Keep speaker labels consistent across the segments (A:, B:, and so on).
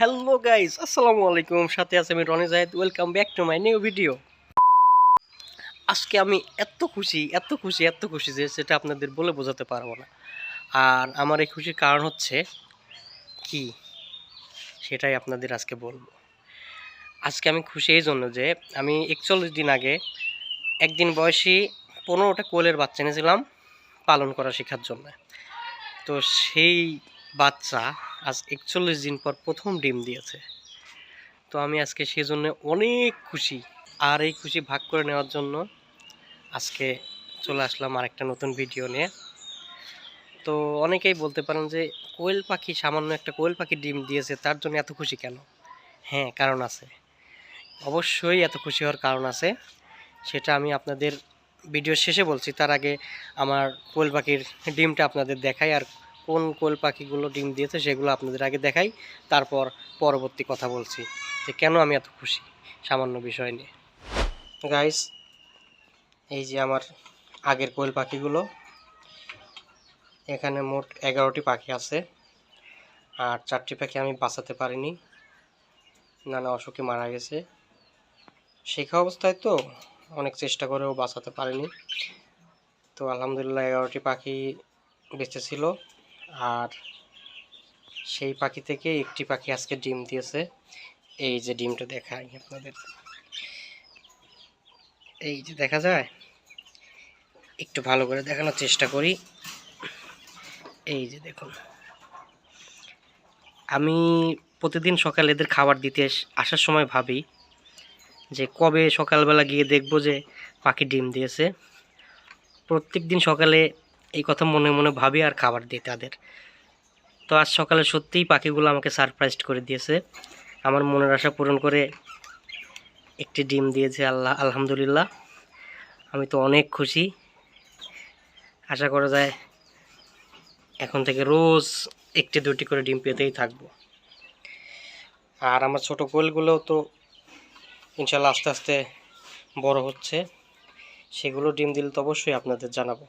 A: Hello guys, আসসালামু আলাইকুম। সাথে আছে আমি Rony Jahid. Welcome back to my new video. আজকে আমি এত খুশি যে সেটা আপনাদের বলে বোঝাতে পারবো না। আর আমার এই খুশির কারণ হচ্ছে কি, সেটাই আপনাদের আজকে বলবো। আজকে আমি খুশি এই জন্য যে আমি 41 দিন আগে একদিন বয়সী 15টা কোয়েলের বাচ্চা এনেছিলাম পালন করা শেখার জন্য। তো সেই বাচ্চা আজ 41 দিন পর প্রথম ডিম দিয়েছে। তো আমি আজকে সেই জন্য অনেক খুশি। আর এই খুশি ভাগ করে নেওয়ার জন্য আজকে চলে আসলাম আরেকটা নতুন ভিডিও নিয়ে। তো অনেকেই বলতে পারেন যে কোয়েল পাখি, সামান্য একটা কোয়েল পাখি ডিম দিয়েছে, তার জন্য এত খুশি কেন? হ্যাঁ, কারণ আছে, অবশ্যই এত খুশি হওয়ার কারণ আছে। সেটা আমি আপনাদের ভিডিওর শেষে বলছি। তার আগে আমার কোয়েল পাখির ডিমটা আপনাদের দেখাই, আর কোন কোয়েল পাখিগুলো ডিম দিয়েছে সেগুলো আপনাদের আগে দেখাই, তারপর পরবর্তী কথা বলছি যে কেন আমি এত খুশি সামান্য বিষয় নিয়ে। গাইস, এই যে আমার আগের কোয়েল পাখিগুলো, এখানে মোট 11টি পাখি আছে। আর 4টি পাখি আমি বাঁচাতে পারিনি, নানা অসুখে মারা গেছে। শেখা অবস্থায় তো অনেক চেষ্টা করেও বাঁচাতে পারিনি। তো আলহামদুলিল্লাহ 11টি পাখি বেঁচে ছিল। আর সেই পাখি থেকে একটি পাখি আজকে ডিম দিয়েছে। এই যে ডিমটা দেখাই আপনাদের, এই যে দেখা যায়, একটু ভালো করে দেখানোর চেষ্টা করি। এই যে দেখুন, আমি প্রতিদিন সকালে এদের খাবার দিতে আসার সময় ভাবি যে কবে সকালবেলা গিয়ে দেখব যে পাখি ডিম দিয়েছে। প্রত্যেক দিন সকালে এই কথা মনে মনে ভাবি আর খাবার দিই তাদের। তো আজ সকালে সত্যিই পাখিগুলো আমাকে সারপ্রাইজ করে দিয়েছে, আমার মনের আশা পূরণ করে একটি ডিম দিয়েছে। আলহামদুলিল্লাহ, আমি তো অনেক খুশি। আশা করা যায় এখন থেকে রোজ একটি দুটি করে ডিম পেতেই থাকবো। আর আমার ছোট কোয়েলগুলোও তো ইনশাল্লাহ আস্তে আস্তে বড় হচ্ছে, সেগুলো ডিম দিলে তো অবশ্যই আপনাদের জানাবো।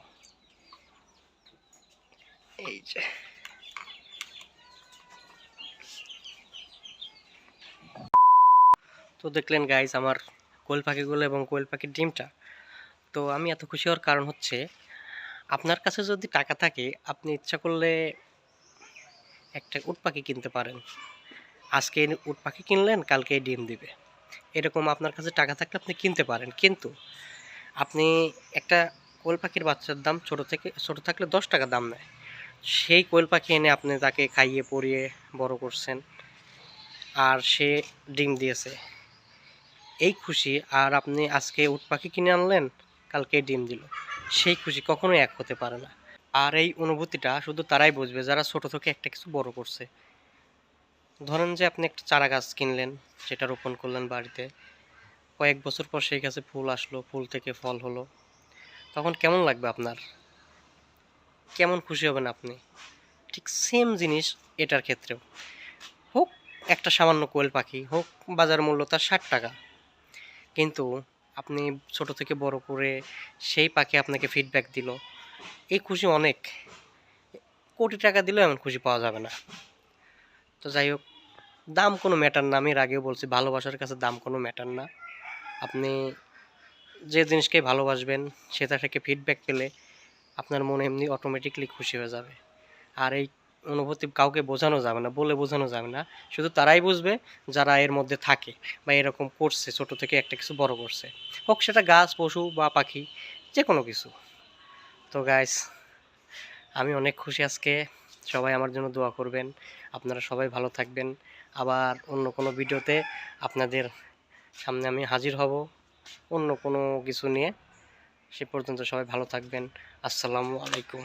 A: এই যে তো দেখলেন গাইস আমার কোয়েল পাখিগুলো এবং কোয়েল পাখির ডিমটা। তো আমি এত খুশি হওয়ার কারণ হচ্ছে, আপনার কাছে যদি টাকা থাকে আপনি ইচ্ছা করলে একটা উট পাখি কিনতে পারেন। আজকে উট পাখি কিনলেন, কালকে ডিম দিবে। এরকম আপনার কাছে টাকা থাকলে আপনি কিনতে পারেন। কিন্তু আপনি একটা কোয়েল পাখির বাচ্চার দাম ছোট থাকলে 10 টাকা দাম নেয়। সেই কোয়েল পাখি এনে আপনি তাকে খাইয়ে পরিয়ে বড় করছেন, আর সে ডিম দিয়েছে, এই খুশি। আর আপনি আজকে উট পাখি কিনে আনলেন, কালকে ডিম দিল, সেই খুশি কখনোই এক হতে পারে না। আর এই অনুভূতিটা শুধু তারাই বুঝবে যারা ছোট থেকে একটা কিছু বড় করছে। ধরেন যে আপনি একটা চারা গাছ কিনলেন, সেটা রোপণ করলেন বাড়িতে, কয়েক বছর পর সেই গাছে ফুল আসলো, ফুল থেকে ফল হলো, তখন কেমন লাগবে আপনার? কেমন খুশি হবেন আপনি? ঠিক সেম জিনিস এটার ক্ষেত্রেও। হোক একটা সামান্য কোয়েল পাখি, হোক বাজার মূল্য তার 60 টাকা, কিন্তু আপনি ছোট থেকে বড় করে সেই পাখি আপনাকে ফিডব্যাক দিল, এই খুশি অনেক। কোটি টাকা দিলেও এমন খুশি পাওয়া যাবে না। তো যাই হোক, দাম কোনো ম্যাটার না। আমি এর আগেও বলছি, ভালোবাসার কাছে দাম কোনো ম্যাটার না। আপনি যে জিনিসকে ভালোবাসবেন সেটা থেকে ফিডব্যাক পেলে আপনার মনে এমনি অটোমেটিকলি খুশি হয়ে যাবে। আর এই অনুভূতি কাউকে বোঝানো যাবে না, বলে বোঝানো যাবে না। শুধু তারাই বুঝবে যারা এর মধ্যে থাকে বা এরকম করছে, ছোট থেকে একটা কিছু বড় করছে, হোক সেটা গাছ, পশু বা পাখি, যে কোনো কিছু। তো গাইস, আমি অনেক খুশি আজকে। সবাই আমার জন্য দোয়া করবেন। আপনারা সবাই ভালো থাকবেন। আবার অন্য কোনো ভিডিওতে আপনাদের সামনে আমি হাজির হব অন্য কোনো কিছু নিয়ে। সে পর্যন্ত সবাই ভালো থাকবেন। আসসালামু আলাইকুম।